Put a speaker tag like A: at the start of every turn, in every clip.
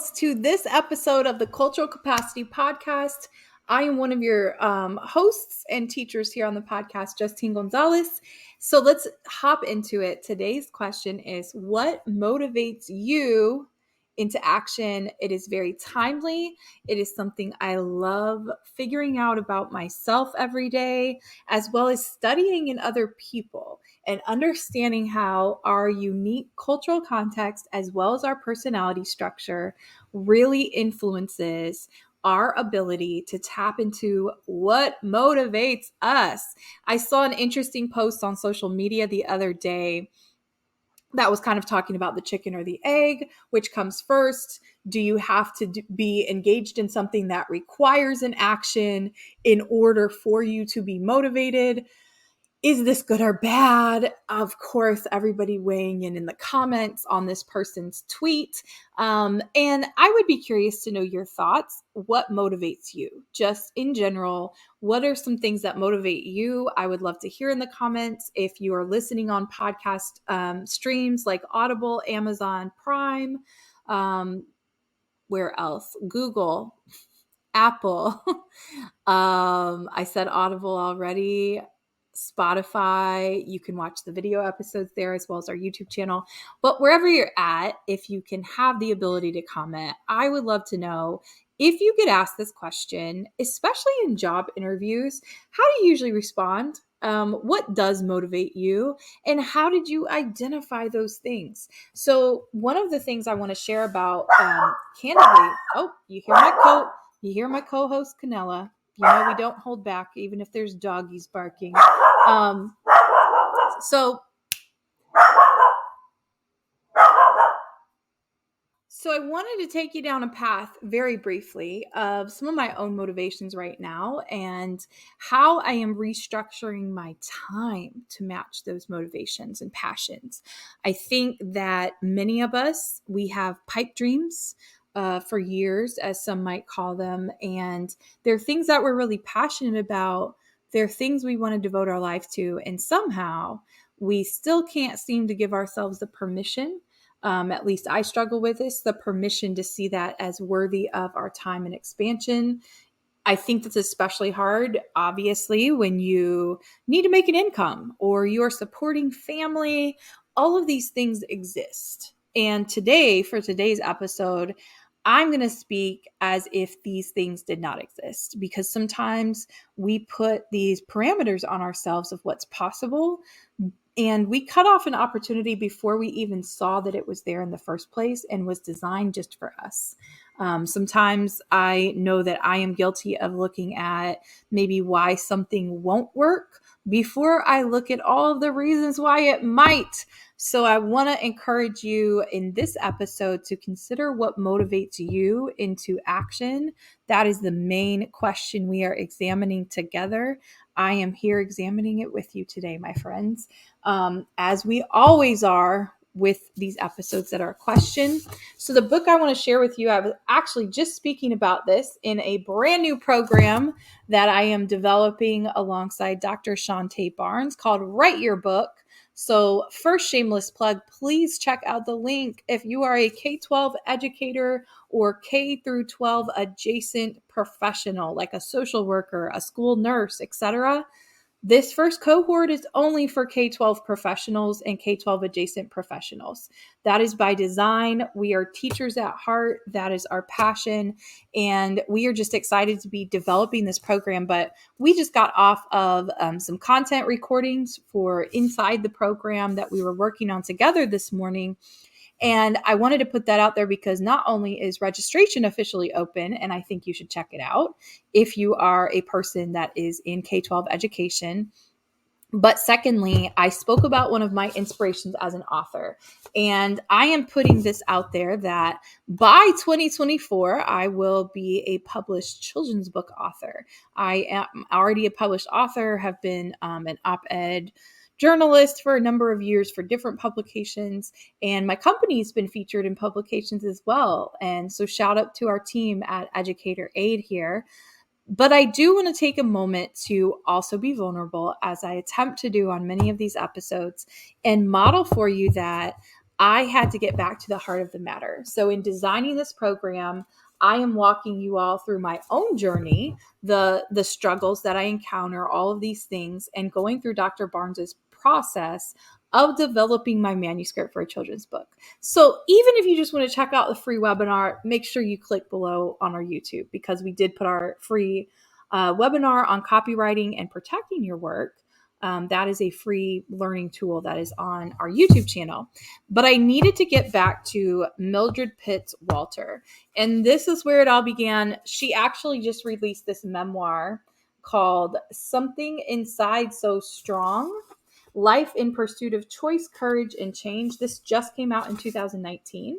A: else to this episode of the Cultural Capacity Podcast. I am one of your hosts and teachers here on the podcast, Justine Gonzalez. So let's hop into it. Today's question is, what motivates you into action? It is very timely. It is something I love figuring out about myself every day, as well as studying in other people and understanding how our unique cultural context, as well as our personality structure, really influences our ability to tap into what motivates us. I saw an interesting post on social media the other day that was kind of talking about the chicken or the egg, which comes first. Do you have to be engaged in something that requires an action in order for you to be motivated? Is this good or bad? Of course, everybody weighing in the comments on this person's tweet. And I would be curious to know your thoughts. What motivates you? Just in general, what are some things that motivate you? I would love to hear in the comments. If you are listening on podcast streams like Audible, Amazon Prime, where else? Google, Apple. I said Audible already. Spotify, you can watch the video episodes there as well as our YouTube channel. But wherever you're at, if you can have the ability to comment, I would love to know if you get asked this question, especially in job interviews. How do you usually respond? What does motivate you? And how did you identify those things? So one of the things I want to share about candidly, you hear my co-host Canella. You know, we don't hold back, even if there's doggies barking. So I wanted to take you down a path very briefly of some of my own motivations right now and how I am restructuring my time to match those motivations and passions. I think that many of us, we have pipe dreams for years, as some might call them, and they're things that we're really passionate about. They're things we want to devote our life to, and somehow we still can't seem to give ourselves the permission. At least I struggle with this, the permission to see that as worthy of our time and expansion. I think that's especially hard, obviously, when you need to make an income or you're supporting family. All of these things exist. And today, for today's episode, I'm going to speak as if these things did not exist, because sometimes we put these parameters on ourselves of what's possible, and we cut off an opportunity before we even saw that it was there in the first place and was designed just for us. Sometimes I know that I am guilty of looking at maybe why something won't work before I look at all of the reasons why it might. So I want to encourage you in this episode to consider what motivates you into action. That is the main question we are examining together. I am here examining it with you today, my friends, as we always are with these episodes that are a question. So the book I want to share with you, I was actually just speaking about this in a brand new program that I am developing alongside Dr. Shantae Barnes called Write Your Book. So first, shameless plug, please check out the link if you are a K-12 educator or K through 12 adjacent professional, like a social worker, a school nurse, etc. This first cohort is only for K-12 professionals and K-12 adjacent professionals. That is by design. We are teachers at heart. That is our passion. And we are just excited to be developing this program. But we just got off of some content recordings for inside the program that we were working on together this morning. And I wanted to put that out there because not only is registration officially open, and I think you should check it out if you are a person that is in K-12 education, but secondly, I spoke about one of my inspirations as an author. And I am putting this out there that by 2024, I will be a published children's book author. I am already a published author, have been an op-ed journalist for a number of years for different publications, and my company's been featured in publications as well. And so shout out to our team at Educator Aid here. But I do want to take a moment to also be vulnerable, as I attempt to do on many of these episodes, and model for you that I had to get back to the heart of the matter. So in designing this program, I am walking you all through my own journey, the struggles that I encounter, all of these things, and going through Dr. Barnes's process of developing my manuscript for a children's book. So even if you just want to check out the free webinar, make sure you click below on our YouTube, because we did put our free webinar on copywriting and protecting your work. That is a free learning tool that is on our YouTube channel. But I needed to get back to Mildred Pitts Walter. And this is where it all began. She actually just released this memoir called Something Inside So Strong: Life in Pursuit of Choice, Courage, and Change. This just came out in 2019.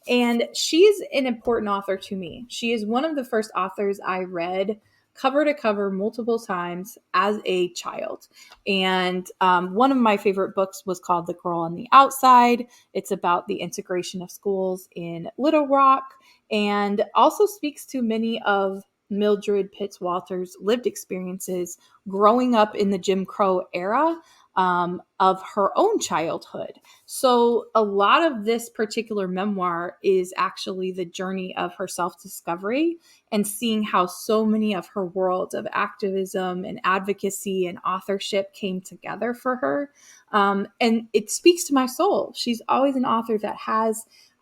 A: And she's an important author to me. She is one of the first authors I read cover to cover multiple times as a child. And one of my favorite books was called The Girl on the Outside. It's about the integration of schools in Little Rock, and also speaks to many of Mildred Pitts Walter's lived experiences growing up in the Jim Crow era of her own childhood. So a lot of this particular memoir is actually the journey of her self-discovery and seeing how so many of her worlds of activism and advocacy and authorship came together for her. And it speaks to my soul. She's always an author that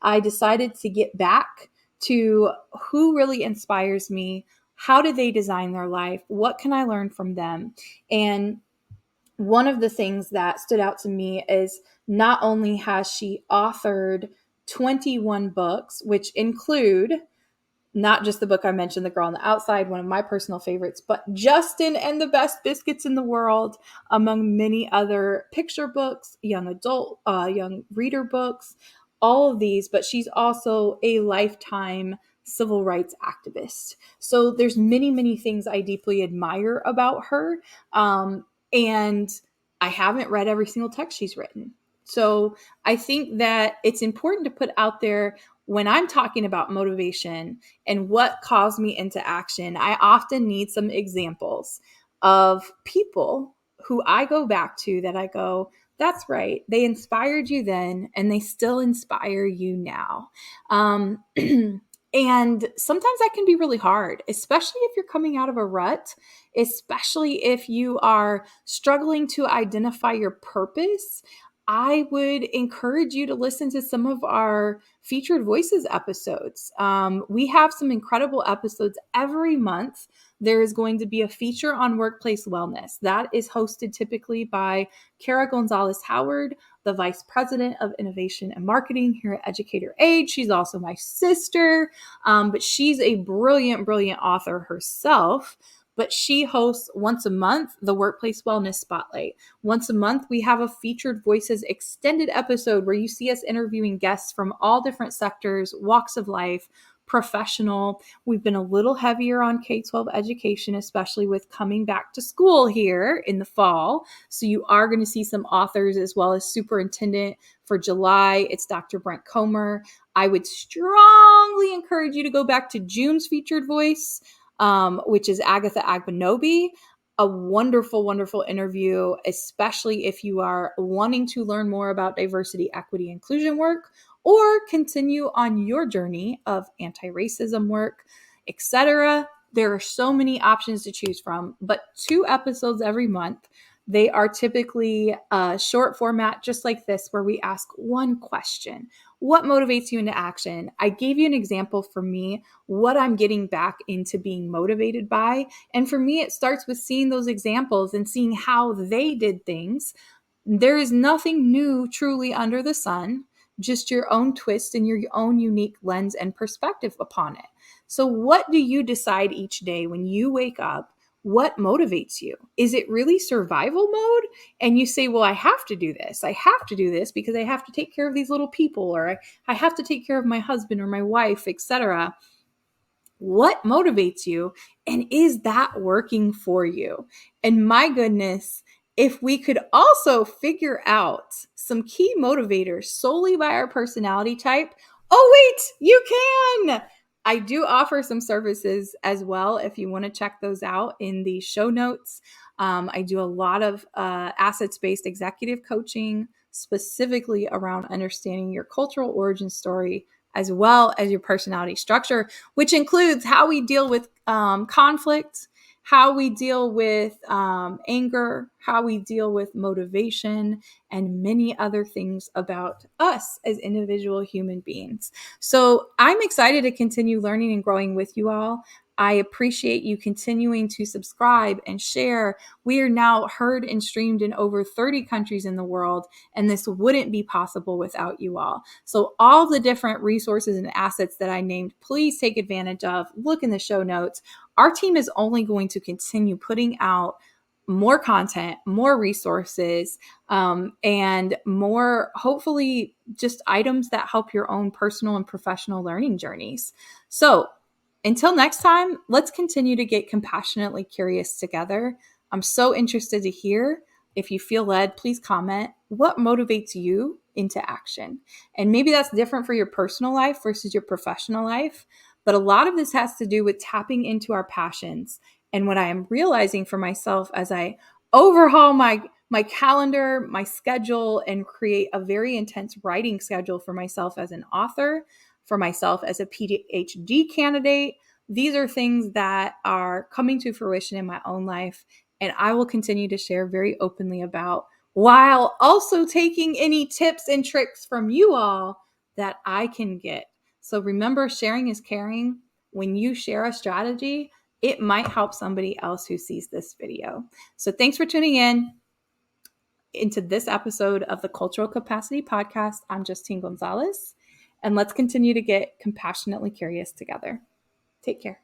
A: I decided to get back to who really inspires me. How did they design their life? What can I learn from them? And one of the things that stood out to me is not only has she authored 21 books, which include not just the book I mentioned, The Girl on the Outside, one of my personal favorites, but Justin and the Best Biscuits in the World, among many other picture books, young adult, young reader books, all of these. But she's also a lifetime civil rights activist. So there's many, many things I deeply admire about her. And I haven't read every single text she's written. So I think that it's important to put out there, when I'm talking about motivation and what caused me into action, I often need some examples of people who I go back to that I go, that's right. They inspired you then, and they still inspire you now. And sometimes that can be really hard, especially if you're coming out of a rut, especially if you are struggling to identify your purpose. I would encourage you to listen to some of our Featured Voices episodes. We have some incredible episodes every month. There is going to be a feature on workplace wellness that is hosted typically by Kara Gonzalez Howard, the Vice President of Innovation and Marketing here at Educator Age. She's also my sister, but she's a brilliant, brilliant author herself. But she hosts once a month the Workplace Wellness Spotlight. Once a month, we have a Featured Voices extended episode where you see us interviewing guests from all different sectors, walks of life, professional. We've been a little heavier on K-12 education, especially with coming back to school here in the fall. So you are going to see some authors as well as superintendent for July. It's Dr. Brent Comer. I would strongly encourage you to go back to June's featured voice, which is Agatha Agbanobi. A wonderful, wonderful interview, especially if you are wanting to learn more about diversity, equity, inclusion work, or continue on your journey of anti-racism work, etc. There are so many options to choose from, but 2 episodes every month. They are typically a short format, just like this, where we ask one question. What motivates you into action? I gave you an example for me, what I'm getting back into being motivated by. And for me, it starts with seeing those examples and seeing how they did things. There is nothing new truly under the sun, just your own twist and your own unique lens and perspective upon it. So what do you decide each day when you wake up? What motivates you? Is it really survival mode? And you say, well, I have to do this. I have to do this because I have to take care of these little people, or I have to take care of my husband or my wife, etc. What motivates you? And is that working for you? And my goodness, if we could also figure out some key motivators solely by our personality type. Oh, wait, you can. I do offer some services as well if you want to check those out in the show notes. I do a lot of assets-based executive coaching, specifically around understanding your cultural origin story as well as your personality structure, which includes how we deal with conflict, how we deal with anger, how we deal with motivation, and many other things about us as individual human beings. So I'm excited to continue learning and growing with you all. I appreciate you continuing to subscribe and share. We are now heard and streamed in over 30 countries in the world, and this wouldn't be possible without you all. So all the different resources and assets that I named, please take advantage of. Look in the show notes. Our team is only going to continue putting out more content, more resources, and more, hopefully, just items that help your own personal and professional learning journeys. So until next time, let's continue to get compassionately curious together. I'm so interested to hear. If you feel led, please comment what motivates you into action. And maybe that's different for your personal life versus your professional life. But a lot of this has to do with tapping into our passions. And what I am realizing for myself as I overhaul my calendar, my schedule, and create a very intense writing schedule for myself as an author, for myself as a PhD candidate. These are things that are coming to fruition in my own life, and I will continue to share very openly about, while also taking any tips and tricks from you all that I can get. So remember, sharing is caring. When you share a strategy, it might help somebody else who sees this video. So thanks for tuning in into this episode of the Cultural Capacity Podcast. I'm Justine Gonzalez, and let's continue to get compassionately curious together. Take care.